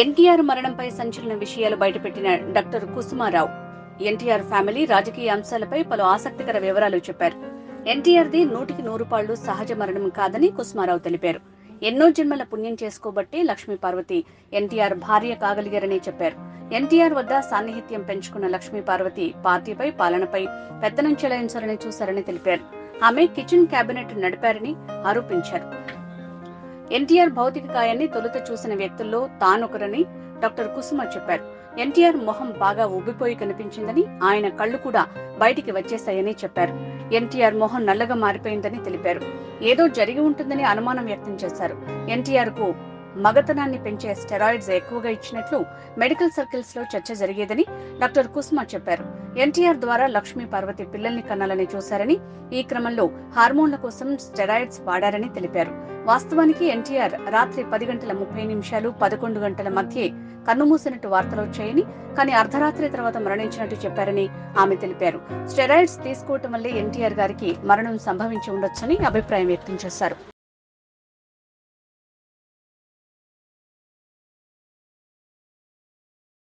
ఎన్టీఆర్ మరణంపై సంచలన విషయాలు బయటపెట్టిన doctor కుసుమారావు NTR family రాజకీయ అంశాలపై పలు ఆసక్తికర వివరాలు చెప్పారు. ఎన్టీఆర్ది 100కి 100 సహజ మరణం కాదని కుసుమారావు తెలిపారు. ఎన్నో జన్మల పుణ్యం చేసుకోబట్టి లక్ష్మీ పార్వతి ఎన్టీఆర్ భార్య కాగలిగారని చెప్పారు. ఎన్టీఆర్ వద్ద సాన్నిహిత్యం పెంచుకున్న లక్ష్మీ పార్వతి పార్టీపై పాలనపై పెత్తనం చెలాయించాలని చూశారని తెలిపారు. ఆమె కిచెన్ క్యాబినెట్ నడిపారని ఆరోపించారు. ఎన్టీఆర్ భౌతిక కాయాన్ని తొలుత చూసిన వ్యక్తుల్లో తానొకరని డాక్టర్ కుసుమ చెప్పారు. ఎన్టీఆర్ మొహం బాగా ఉబ్బిపోయి కనిపించిందని, ఆయన కళ్లు కూడా బయటికి వచ్చేశాయని చెప్పారు. ఎన్టీఆర్ మొహం నల్లగా మారిపోయిందని తెలిపారు. ఏదో జరిగి ఉంటుందని అనుమానం వ్యక్తం చేశారు. ఎన్టీఆర్ కు మగతనాన్ని పెంచే స్టెరాయిడ్స్ ఎక్కువగా ఇచ్చినట్లు మెడికల్ సర్కిల్స్ లో చర్చ జరిగేదని డాక్టర్ కుసుమ చెప్పారు. ఎన్టీఆర్ ద్వారా లక్ష్మీ పార్వతి పిల్లల్ని కన్నాలని చూశారని, ఈ క్రమంలో హార్మోన్ల కోసం స్టెరాయిడ్స్ వాడారని తెలిపారు. వాస్తవానికి ఎన్టీఆర్ రాత్రి 10:30 11 గంటల మధ్య కన్నుమూసినట్టు వార్తలు వచ్చాయని, కానీ అర్ధరాత్రి తర్వాత మరణించినట్టు చెప్పారని ఆమె తెలిపారు. స్టెరాయిడ్స్ తీసుకోవటం వల్లే ఎన్టీఆర్ గారికి మరణం సంభవించి ఉండొచ్చని అభిప్రాయం వ్యక్తం చేశారు.